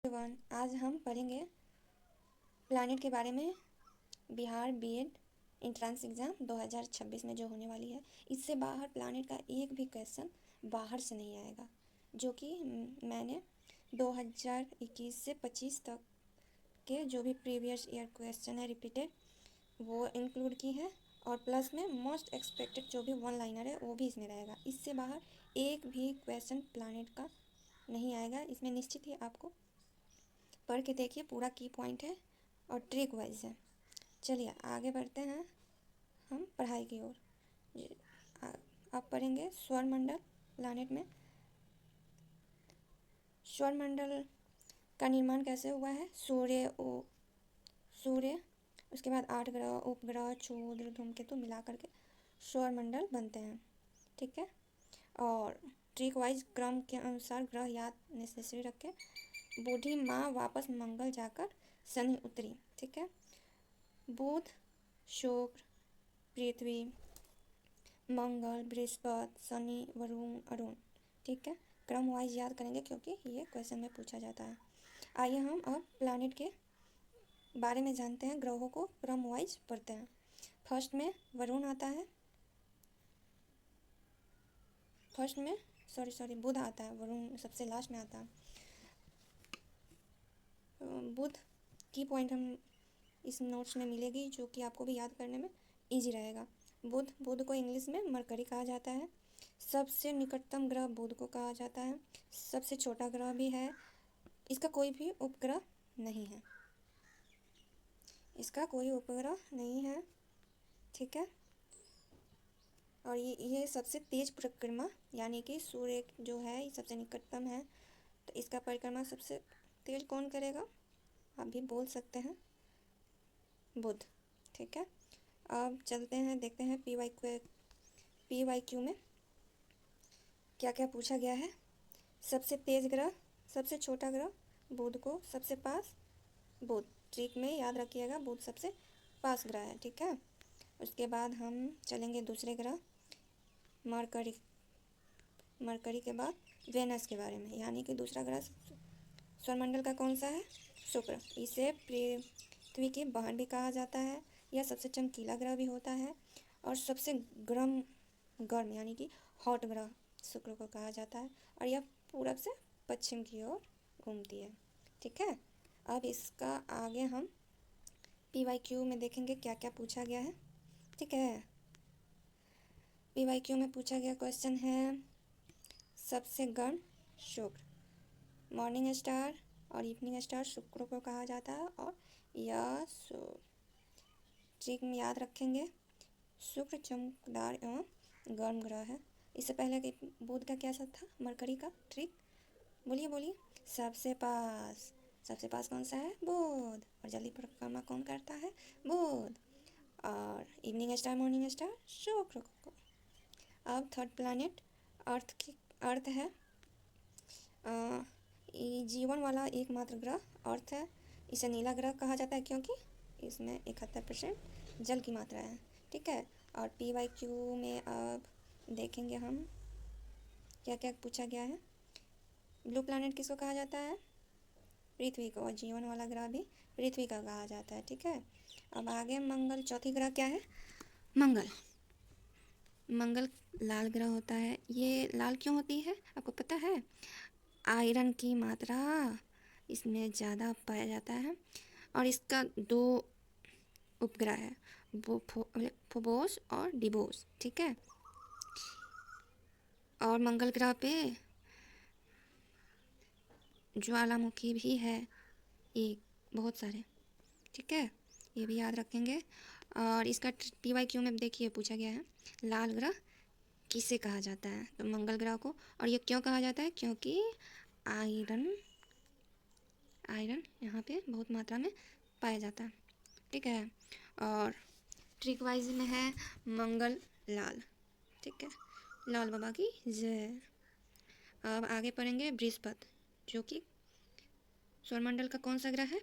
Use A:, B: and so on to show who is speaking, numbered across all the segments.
A: Everyone, आज हम पढ़ेंगे प्लानिट के बारे में। बिहार बीएड एंट्रेंस एग्ज़ाम 2026 में जो होने वाली है, इससे बाहर प्लानिट का एक भी क्वेश्चन बाहर से नहीं आएगा, जो कि मैंने 2021 से 25 तक के जो भी प्रीवियस ईयर क्वेश्चन है रिपीटेड, वो इंक्लूड की है। और प्लस में मोस्ट एक्सपेक्टेड जो भी वन लाइनर है वो भी इसमें रहेगा। इससे बाहर एक भी क्वेश्चन प्लानिट का नहीं आएगा। इसमें निश्चित ही आपको पढ़ के देखिए, पूरा की पॉइंट है और ट्रिक वाइज है। चलिए आगे बढ़ते हैं हम पढ़ाई की ओर। आप पढ़ेंगे स्वर मंडल प्लानिट में। स्वर मंडल का निर्माण कैसे हुआ है? सूर्य, उसके बाद 8 ग्रह, उपग्रह, क्षुद्र, धूमकेतु मिला करके सौर मंडल बनते हैं। ठीक है। और ट्रिक वाइज क्रम के अनुसार ग्रह याद नेसेसरी रखें। बूढ़ी माँ वापस मंगल जाकर शनि उतरी। ठीक है। बुध, शुक्र, पृथ्वी, मंगल, बृहस्पति, शनि, वरुण, अरुण। ठीक है। क्रम वाइज याद करेंगे क्योंकि ये क्वेश्चन में पूछा जाता है। आइए हम अब प्लैनेट के बारे में जानते हैं। ग्रहों को क्रम वाइज पढ़ते हैं। फर्स्ट में वरुण आता है। बुध आता है। वरुण सबसे लास्ट में आता है। बुध की पॉइंट हम इस नोट्स में मिलेगी, जो कि आपको भी याद करने में इजी रहेगा। बुध को इंग्लिश में मरकरी कहा जाता है। सबसे निकटतम ग्रह बुध को कहा जाता है। सबसे छोटा ग्रह भी है। इसका कोई भी उपग्रह नहीं है। ठीक है। और ये सबसे तेज परिक्रमा, यानी कि सूर्य जो है ये सबसे निकटतम है, तो इसका परिक्रमा सबसे तेज कौन करेगा? आप भी बोल सकते हैं बुध। ठीक है। अब चलते हैं, देखते हैं PYQ में क्या क्या पूछा गया है। सबसे तेज ग्रह, सबसे छोटा ग्रह बुध को सबसे पास बुध। ट्रिक में याद रखिएगा, बुध सबसे पास ग्रह है। ठीक है। उसके बाद हम चलेंगे दूसरे ग्रह मरकरी के बाद वेनस के बारे में, यानी कि दूसरा ग्रह सौरमंडल का कौन सा है? शुक्र। इसे पृथ्वी की बहन भी कहा जाता है। यह सबसे चमकीला ग्रह भी होता है और सबसे गर्म यानी कि हॉट ग्रह शुक्र को कहा जाता है। और यह पूरब से पश्चिम की ओर घूमती है। ठीक है। अब इसका आगे हम PYQ में देखेंगे क्या क्या पूछा गया है। ठीक है। PYQ में पूछा गया क्वेश्चन है, सबसे गर्म शुक्र। मॉर्निंग स्टार और इवनिंग स्टार शुक्र को कहा जाता है। और यह ट्रिक में याद रखेंगे, शुक्र चमकदार एवं गर्म ग्रह है। इससे पहले कि बुध का क्या सब था? मरकरी का ट्रिक बोलिए। सबसे पास कौन सा है? बुध। और जल्दी परिक्रमा कौन करता है? बुध। और इवनिंग स्टार मॉर्निंग स्टार शुक्र को। अब थर्ड प्लैनेट अर्थ है। जीवन वाला एकमात्र ग्रह अर्थ है। इसे नीला ग्रह कहा जाता है क्योंकि इसमें 71% जल की मात्रा है। ठीक है। और PYQ में अब देखेंगे हम क्या क्या पूछा गया है। ब्लू प्लैनेट किसको कहा जाता है? पृथ्वी को। और जीवन वाला ग्रह भी पृथ्वी का कहा जाता है। ठीक है। अब आगे मंगल, चौथी ग्रह क्या है? मंगल लाल ग्रह होता है। ये लाल क्यों होती है आपको पता है? आयरन की मात्रा इसमें ज़्यादा पाया जाता है। और इसका 2 उपग्रह है, वो फोबोस और डिबोस। ठीक है। और मंगल ग्रह पे ज्वालामुखी भी है, एक बहुत सारे। ठीक है। ये भी याद रखेंगे। और इसका PYQ में देखिए पूछा गया है, लाल ग्रह किसे कहा जाता है? तो मंगल ग्रह को। और ये क्यों कहा जाता है? क्योंकि आयरन यहाँ पे बहुत मात्रा में पाया जाता है। ठीक है। और ट्रिक वाइज में है मंगल लाल। ठीक है। लाल बाबा की जय। अब आगे पढ़ेंगे बृहस्पति, जो कि सौरमंडल का कौन सा ग्रह है?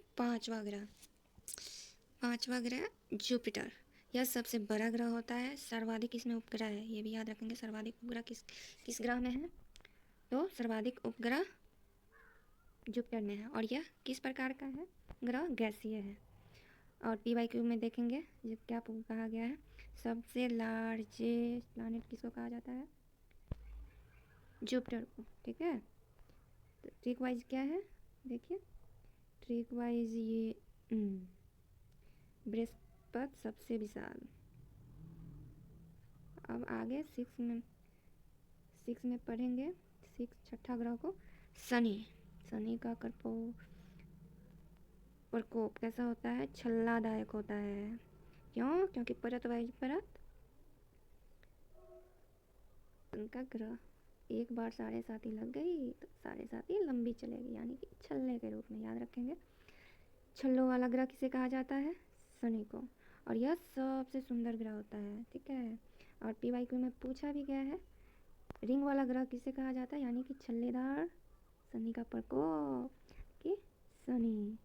A: पांचवा ग्रह जुपिटर। यह सबसे बड़ा ग्रह होता है। सर्वाधिक इसमें उपग्रह है, ये भी याद रखेंगे। सर्वाधिक उपग्रह किस ग्रह में है? तो सर्वाधिक उपग्रह जुपिटर में है और यह किस प्रकार का है ग्रह? गैसीय है। और PYQ में देखेंगे ये क्या कहा गया है, सबसे लार्जेस्ट प्लैनेट किसको कहा जाता है? जुपिटर को। ठीक है, तो ट्रिक वाइज क्या है देखिए, ट्रिक वाइज ये बृहस्पति सबसे विशाल। अब आगे सिक्स में पढ़ेंगे, छठा ग्रह को शनि। शनि का प्रकोप कैसा होता है? छल्लादायक होता है। क्यों? क्योंकि परत वाइज परत उनका ग्रह एक बार 7.5 लग गई तो 7.5 लंबी चलेगी, यानी कि छल्ले के रूप में याद रखेंगे। छल्लों वाला ग्रह किसे कहा जाता है? शनि को। और यह सबसे सुंदर ग्रह होता है। ठीक है, और PYQ में पूछा भी गया है, रिंग वाला ग्रह किसे कहा जाता है, यानी कि छल्लेदार शनि का प्रकोप कि शनि।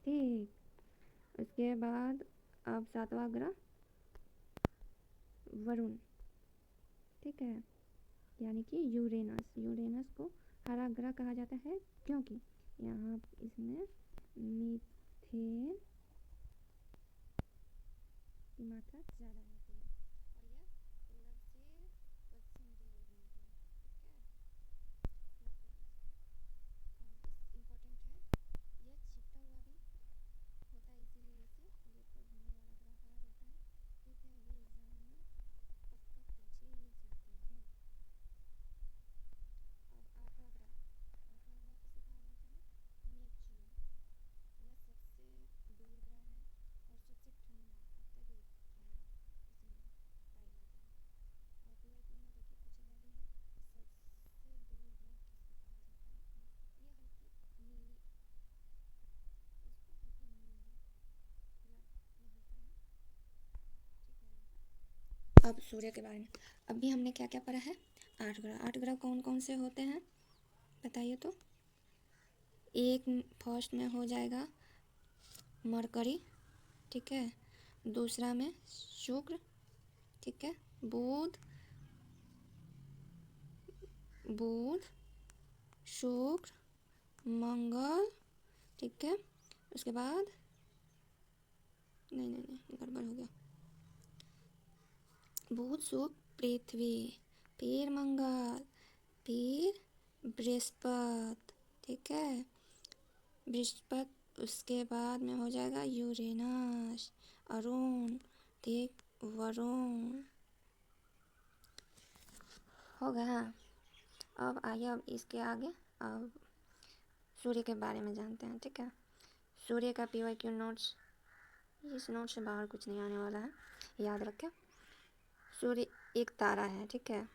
A: ठीक, उसके बाद अब 7वां ग्रह वरुण। ठीक है, यानी कि यूरेनस को हरा ग्रह कहा जाता है क्योंकि यहाँ इसमें मीथेन की मात्रा ज़्यादा होती है और यह पूरब से पश्चिम की ओर घूमती है। ठीक है, इम्पोर्टेंट है, यह छिपता हुआ भी होता है, इसीलिए इसे लेट पर घूमने वाला ग्रह कहा जाता है। ठीक है, ये एग्जाम में पक्का पूछे ही जाते हैं। अब 8वां ग्रह किसे कहा जाता है? नेपच्यून। यह सबसे दूर ग्रह है और सबसे ठंडा, अत्यधिक ठंडा इसमें पाया जाता है। और PYQ में देखिए पूछेगा भी है, सबसे दूर ग्रह किसको कहा जाता है? ये हल्की नीली, इसको हल्का नीला ग्रह में होता है। ठीक है, अब सूर्य के बारे में अभी हमने क्या क्या पढ़ा है? 8 ग्रह कौन कौन से होते हैं बताइए तो? एक फर्स्ट में हो जाएगा मरकरी। ठीक है, दूसरा में शुक्र। ठीक है, बुध शुक्र मंगल। ठीक है, उसके बाद नहीं गड़बड़ हो गया, बुध शुक्र पृथ्वी, फिर मंगल, फिर बृहस्पति। ठीक है, बृहस्पति, उसके बाद में हो जाएगा यूरेनस, अरुण। ठीक, वरुण हो गया। अब आइए अब इसके आगे अब सूर्य के बारे में जानते हैं। ठीक है, सूर्य का PYQ नोट्स, इस नोट से बाहर कुछ नहीं आने वाला है, याद रखें। सूर्य एक तारा है। ठीक है,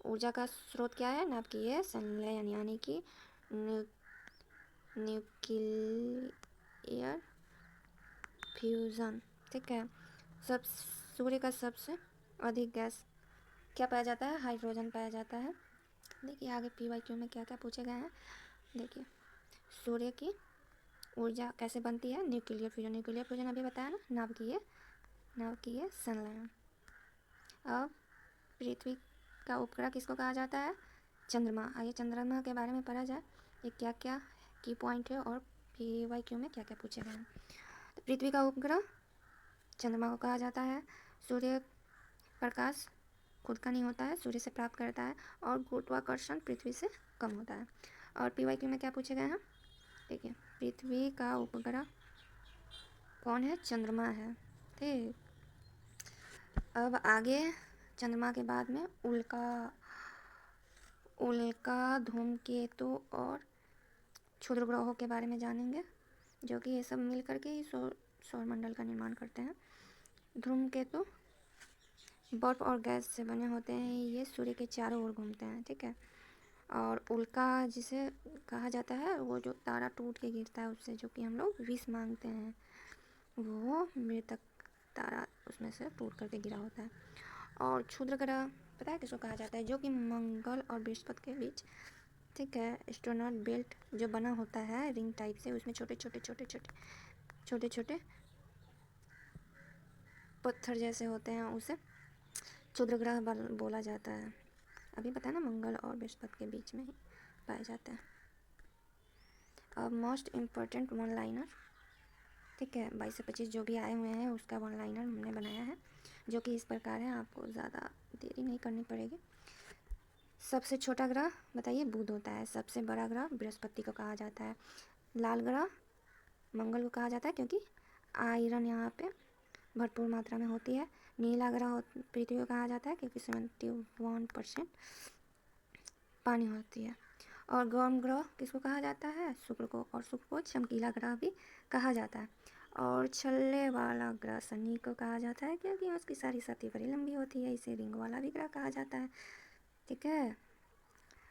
A: ऊर्जा का स्रोत क्या है? नाभिकीय संलयन, यानी कि न्यूक्लियर फ्यूजन। ठीक है, सूर्य का सबसे अधिक गैस क्या पाया जाता है? हाइड्रोजन पाया जाता है। देखिए आगे PYQ में क्या क्या पूछे गए हैं। देखिए, सूर्य की ऊर्जा कैसे बनती है? न्यूक्लियर फ्यूजन अभी बताया ना, नाभिकीय संलयन। अब पृथ्वी का उपग्रह किसको कहा जाता है? चंद्रमा। आइए चंद्रमा के बारे में पढ़ा जाए, ये क्या क्या की पॉइंट है और PYQ में क्या क्या पूछे गए हैं। तो पृथ्वी का उपग्रह चंद्रमा को कहा जाता है। सूर्य प्रकाश खुद का नहीं होता है, सूर्य से प्राप्त करता है और गुरुत्वाकर्षण पृथ्वी से कम होता है। और PYQ में क्या पूछे गए हैं? देखिए, पृथ्वी का उपग्रह कौन है? चंद्रमा है। ठीक, अब आगे चंद्रमा के बाद में उल्का, धूमकेतु और क्षुद्र ग्रहों के बारे में जानेंगे, जो कि ये सब मिल करके ही सौरमंडल का निर्माण करते हैं। धूमकेतु बर्फ और गैस से बने होते हैं, ये सूर्य के चारों ओर घूमते हैं। ठीक है, और उल्का जिसे कहा जाता है, वो जो तारा टूट के गिरता है उससे, जो कि हम लोग विष मांगते हैं, वो मृतक तारा उसमें से टूट करके गिरा होता है। और क्षुद्र ग्रह पता है किसको कहा जाता है? जो कि मंगल और बृहस्पति के बीच, ठीक है, एस्ट्रोनॉट बेल्ट जो बना होता है रिंग टाइप से, उसमें छोटे छोटे पत्थर जैसे होते हैं, उसे क्षुद्र ग्रह बोला जाता है। अभी पता है ना, मंगल और बृहस्पति के बीच में ही पाए जाते हैं। अब मोस्ट इम्पोर्टेंट वन लाइनर, ठीक है, 22 से 25 जो भी आए हुए हैं उसका वन लाइनर हमने बनाया है, जो कि इस प्रकार है, आपको ज़्यादा देरी नहीं करनी पड़ेगी। सबसे छोटा ग्रह बताइए, बुध होता है। सबसे बड़ा ग्रह बृहस्पति को कहा जाता है। लाल ग्रह मंगल को कहा जाता है, क्योंकि आयरन यहाँ पे भरपूर मात्रा में होती है। नीला ग्रह पृथ्वी को कहा जाता है, क्योंकि 71% पानी होती है। और गर्म ग्रह किसको कहा जाता है, शुक्र को, और शुक्र को चमकीला ग्रह भी कहा जाता है। और छल्ले वाला ग्रह शनि को कहा जाता है, क्योंकि उसकी सारी सतह बड़ी लंबी होती है, इसे रिंग वाला भी ग्रह कहा जाता है, ठीक है।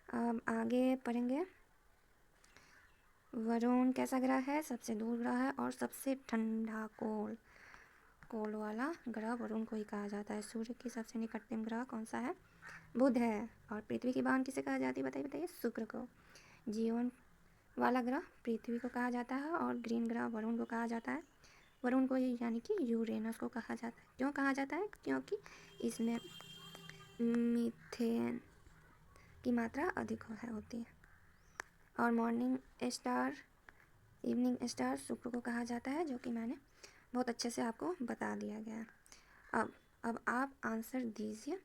A: अब आगे पढ़ेंगे। वरुण कैसा ग्रह है, सबसे दूर ग्रह है और सबसे ठंडा कोल वाला ग्रह वरुण को ही कहा जाता है। सूर्य की सबसे निकटतम ग्रह कौन सा है, बुध है। और पृथ्वी की बहन किसे कहा जाती है, बताइए शुक्र को। जीवन वाला ग्रह पृथ्वी को कहा जाता है और ग्रीन ग्रह वरुण को कहा जाता है। वरुण को यानी कि यूरेनस को कहा जाता है। क्यों कहा जाता है, क्योंकि इसमें मीथेन की मात्रा अधिक होती है। और मॉर्निंग स्टार इवनिंग स्टार शुक्र को कहा जाता है, जो कि मैंने बहुत अच्छे से आपको बता दिया गया। अब आप आंसर दीजिए।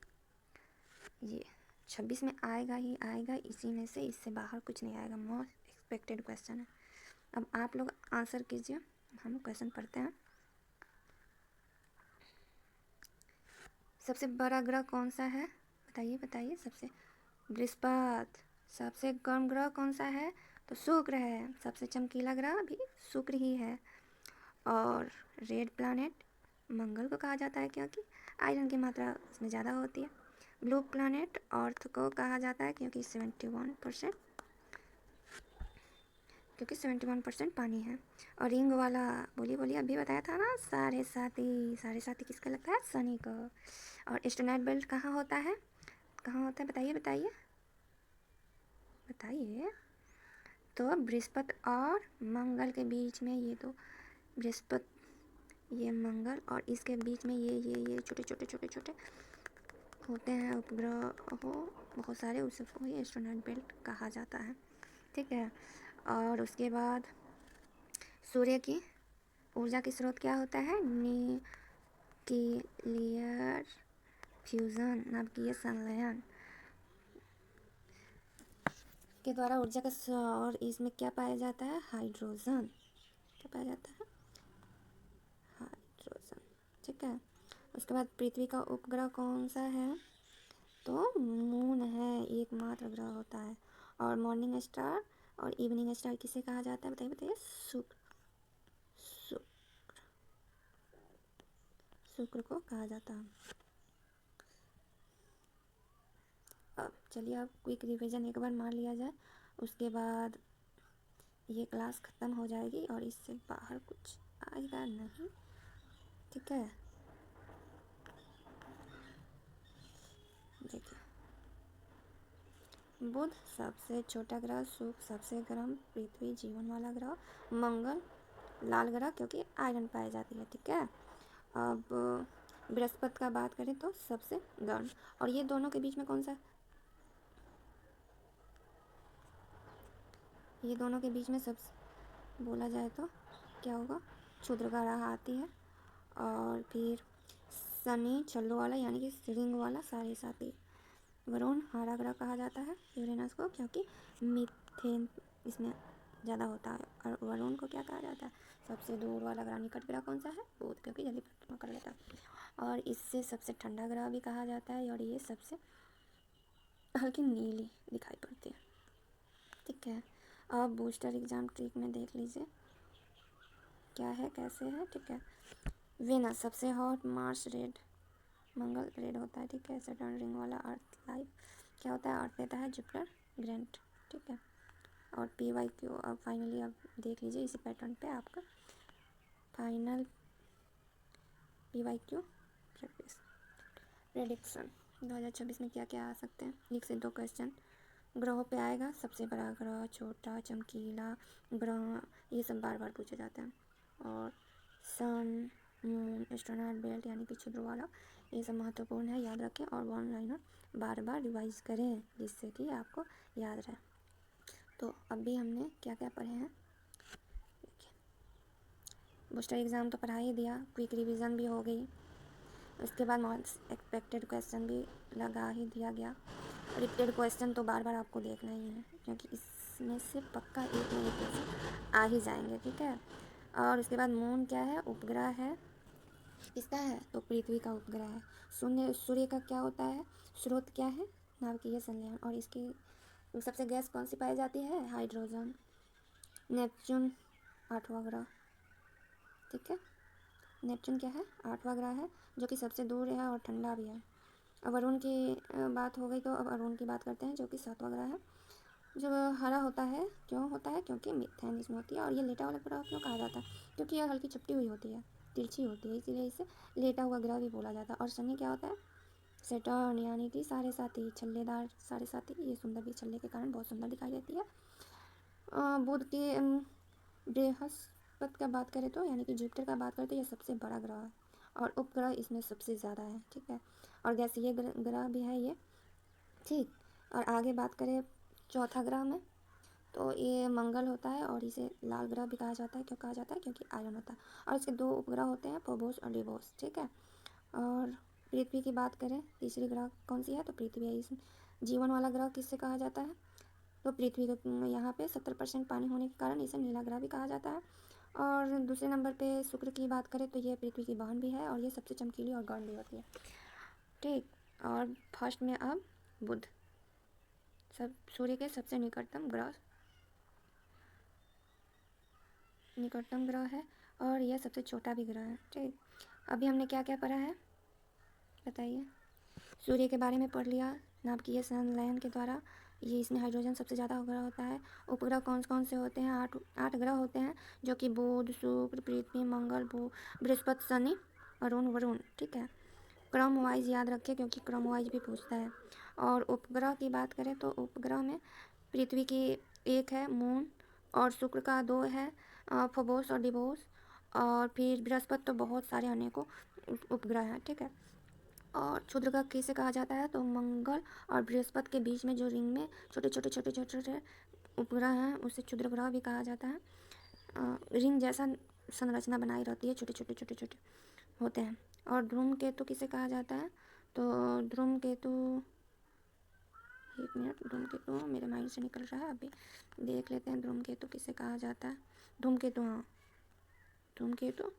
A: ये 26 में आएगा ही आएगा, इसी में से, इससे बाहर कुछ नहीं आएगा। मोस्ट एक्सपेक्टेड क्वेश्चन है। अब आप लोग आंसर कीजिए, हम क्वेश्चन पढ़ते हैं। सबसे बड़ा ग्रह कौन सा है, बताइए। सबसे बृहस्पति। सबसे गर्म ग्रह कौन सा है, तो शुक्र है। सबसे चमकीला ग्रह भी शुक्र ही है। और रेड प्लैनेट मंगल को कहा जाता है, क्योंकि आयरन की मात्रा उसमें ज़्यादा होती है। ब्लू प्लैनेट अर्थ को कहा जाता है, क्योंकि 71% पानी है। और रिंग वाला बोलिए अभी बताया था ना, साढ़े साथी किसका लगता है, शनि को। और एस्ट्रोनॉट बेल्ट कहाँ होता है, बताइए। तो बृहस्पति और मंगल के बीच में, ये तो बृहस्पति, ये मंगल, और इसके बीच में ये छोटे होते हैं उपग्रह हो बहुत सारे, उसे ही एस्ट्रोनॉट बेल्ट कहा जाता है, ठीक है। और उसके बाद सूर्य की ऊर्जा की स्रोत क्या होता है, न्यूक्लियर फ्यूजन, नाभिकीय संलयन के द्वारा ऊर्जा का, और इसमें क्या पाया जाता है, हाइड्रोजन। क्या पाया जाता है, हाइड्रोजन, ठीक है। उसके बाद पृथ्वी का उपग्रह कौन सा है, तो मून है, एकमात्र ग्रह होता है। और मॉर्निंग स्टार और इवनिंग स्टार किसे कहा जाता है, बताइए। शुक्र को कहा जाता है। अब चलिए, अब क्विक रिवीजन एक बार मार लिया जाए, उसके बाद ये क्लास ख़त्म हो जाएगी और इससे बाहर कुछ आएगा नहीं, ठीक है। देखिए, बुध सबसे छोटा ग्रह, शुक्र सबसे गर्म, पृथ्वी जीवन वाला ग्रह, मंगल लाल ग्रह क्योंकि आयरन पाई जाती है, ठीक है। अब बृहस्पति का बात करें तो सबसे गर्म, और ये दोनों के बीच में कौन सा, ये दोनों के बीच में सबसे बोला जाए तो क्या होगा, क्षुद्र ग्रह आती है। और फिर शनि छल्लों वाला यानी कि रिंग वाला साढ़े साथी। वरुण हरा ग्रह कहा जाता है यूरेनस को, क्योंकि मीथेन इसमें ज़्यादा होता है। और वरुण को क्या कहा जाता है, सबसे दूर वाला ग्रह। निकट ग्रह कौन सा है, बुध, क्योंकि जल्दी पकड़ लेता है। और इससे सबसे ठंडा ग्रह भी कहा जाता है, और ये सबसे हल्की नीली दिखाई पड़ती है, ठीक है। अब बूस्टर एग्जाम ट्रिक में देख लीजिए क्या है, कैसे है, ठीक है। वेनस सबसे हॉट, मार्स रेड, मंगल रेड होता है, ठीक है। सैटर्न रिंग वाला, अर्थ लाइफ क्या होता है, अर्थ देता है, जुपिटर ग्रैंड, ठीक है। और PYQ अब फाइनली अब देख लीजिए इसी पैटर्न पे आपका फाइनल PYQ प्रैक्टिस प्रेडिक्शन 2026 में क्या क्या आ सकते हैं। एक से दो क्वेश्चन ग्रहों पे आएगा, सबसे बड़ा ग्रह, छोटा, चमकीला ग्रह, ये सब बार बार पूछे जाते हैं। और सन, मून, एस्ट्रोनॉट बेल्ट यानी कि छिद्र वाला, ये सब महत्वपूर्ण है, याद रखें। और वन लाइनर बार बार रिवाइज करें, जिससे कि आपको याद रहे। तो अभी हमने क्या क्या पढ़े हैं, बूस्टर एग्ज़ाम तो पढ़ा ही दिया, क्विक रिवीजन भी हो गई, उसके बाद मोस्ट एक्सपेक्टेड क्वेश्चन भी लगा ही दिया गया। रिपीटेड क्वेश्चन तो बार बार आपको देखना ही है, क्योंकि इसमें से पक्का एक न एक क्वेश्चन आ ही जाएंगे, ठीक है। और उसके बाद मून क्या है, उपग्रह है, किसका है, तो पृथ्वी का उपग्रह है। सूर्य का क्या होता है, स्रोत क्या है, नाभिकीय संलयन, और इसकी सबसे गैस कौन सी पाई जाती है, हाइड्रोजन। नेपच्यून 8वां ग्रह, ठीक है। नेपच्यून क्या है, 8वां ग्रह है, जो कि सबसे दूर है और ठंडा भी है। अब अरुण की बात हो गई, तो अब अरुण की बात करते हैं, जो कि 7वां ग्रह है, जो हरा होता है। क्यों होता है, क्योंकि मीथेन इसमें होती है। और ये लेटा हुआ ग्रह क्यों कहा जाता है, क्योंकि यह हल्की चपटी हुई होती है, तिरछी होती है, इसीलिए इसे लेटा हुआ ग्रह भी बोला जाता है। और शनि क्या होता है, सेटर्न, यानी कि साढ़े साथी, छल्लेदार साढ़े साथी। ये सुंदर भी छल्ले के कारण बहुत सुंदर दिखाई देती है। बुध की बृहस्पति का बात करें तो, यानी कि जुपिटर का बात करें तो, यह सबसे बड़ा ग्रह है और उपग्रह इसमें सबसे ज़्यादा है, ठीक है। और गैसीय ग्रह भी है ये, ठीक। और आगे बात करें चौथा ग्रह में, तो ये मंगल होता है, और इसे लाल ग्रह भी कहा जाता है। क्यों कहा जाता है, क्योंकि आयरन होता है। और इसके 2 उपग्रह होते हैं, फोबोस और डिबोस, ठीक है। और पृथ्वी की बात करें, तीसरी ग्रह कौन सी है, तो पृथ्वी है। इस जीवन वाला ग्रह किससे कहा जाता है, तो पृथ्वी को यहाँ पे 70% पानी होने के कारण इसे नीला ग्रह भी कहा जाता है। और दूसरे नंबर पे शुक्र की बात करें तो ये पृथ्वी की बहन भी है, और ये सबसे चमकीली और गर्म भी होती है, ठीक। और फर्स्ट में अब बुध, सब सूर्य के सबसे निकटतम ग्रह है, और यह सबसे छोटा भी ग्रह है, ठीक। अभी हमने क्या क्या पढ़ा है बताइए। सूर्य के बारे में पढ़ लिया, नाभिकीय संलयन के द्वारा ये इसमें हाइड्रोजन सबसे ज़्यादा ग्रह होता है। उपग्रह कौन कौन से होते हैं, 8 ग्रह होते हैं, जो कि बुध, शुक्र, पृथ्वी, मंगल, बृहस्पति, शनि, अरुण, वरुण, ठीक है। क्रम वाइज याद रखिए, क्योंकि क्रम वाइज भी पूछता है। और उपग्रह की बात करें तो उपग्रह में पृथ्वी की 1 है, मून, और शुक्र का 2 है, फोबोस और डिबोस, और फिर बृहस्पति तो बहुत सारे अनेकों उपग्रह हैं, ठीक है। और क्षुद्र ग्रह किसे कहा जाता है, तो मंगल और बृहस्पति के बीच में जो रिंग में छोटे छोटे उपग्रह हैं, उसे क्षुद्र ग्रह भी कहा जाता है। रिंग जैसा संरचना बनाई रहती है, छोटे छोटे होते हैं। और धूमकेतु किसे कहा जाता है, तो धूमकेतु, एक मिनट, धूमकेतु मेरे माइंड से निकल रहा है, अभी देख लेते हैं धूमकेतु किसे कहा जाता है। धूमकेतु, हाँ, धूमकेतु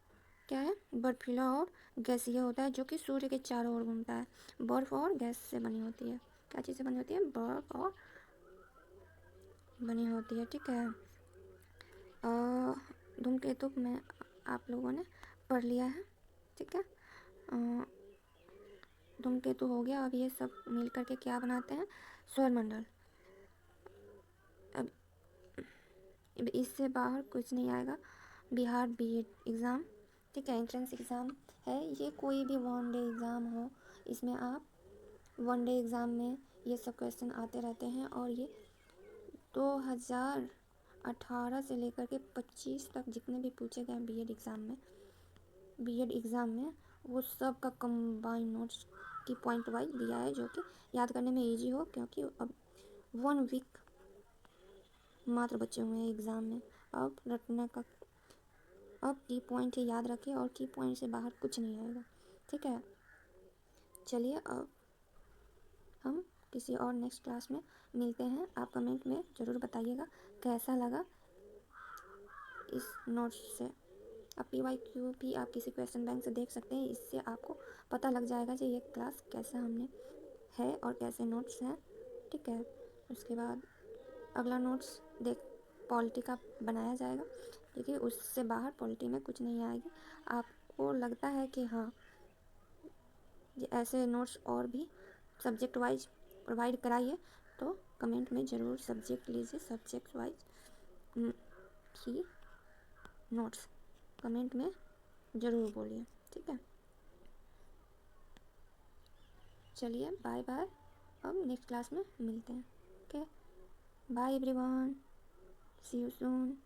A: क्या है, बर्फीला और गैसीय होता है, जो कि सूर्य के चारों ओर घूमता है। बर्फ और गैस से बनी होती है। क्या चीज़ से बनी होती है, बर्फ और बनी होती है, ठीक है। धूमकेतु में आप लोगों ने पढ़ लिया है, ठीक है। धूमकेतु हो गया। अब ये सब मिल करके क्या बनाते हैं, सौरमंडल। अब इससे बाहर कुछ नहीं आएगा। बिहार बीएड एग्ज़ाम, ठीक है, एंट्रेंस एग्ज़ाम है ये, कोई भी 1 डे एग्ज़ाम हो, इसमें आप 1 डे एग्ज़ाम में ये सब क्वेश्चन आते रहते हैं। और ये 2018 से लेकर के 25 तक जितने भी पूछे गए बीएड एग्ज़ाम में वो सब का कंबाइन नोट्स की पॉइंट वाइज दिया है, जो कि याद करने में इजी हो, क्योंकि अब 1 वीक मात्र बचे हुए हैं एग्ज़ाम में। अब रटने का, अब की पॉइंट ही याद रखें, और की पॉइंट से बाहर कुछ नहीं आएगा, ठीक है। चलिए अब हम किसी और नेक्स्ट क्लास में मिलते हैं। आप कमेंट में ज़रूर बताइएगा कैसा लगा इस नोट्स से। आप PYQ भी आप किसी क्वेश्चन बैंक से देख सकते हैं, इससे आपको पता लग जाएगा कि ये क्लास कैसा हमने है और कैसे नोट्स हैं, ठीक है। उसके बाद अगला नोट्स पॉलिटी का बनाया जाएगा, क्योंकि उससे बाहर पॉलिटी में कुछ नहीं आएगी। आपको लगता है कि हाँ ये ऐसे नोट्स और भी सब्जेक्ट वाइज प्रोवाइड कराइए, तो कमेंट में ज़रूर सब्जेक्ट लीजिए, सब्जेक्ट वाइज ही नोट्स कमेंट में ज़रूर बोलिए, ठीक है। चलिए बाय बाय, अब नेक्स्ट क्लास में मिलते हैं, okay, bye everyone, see you soon.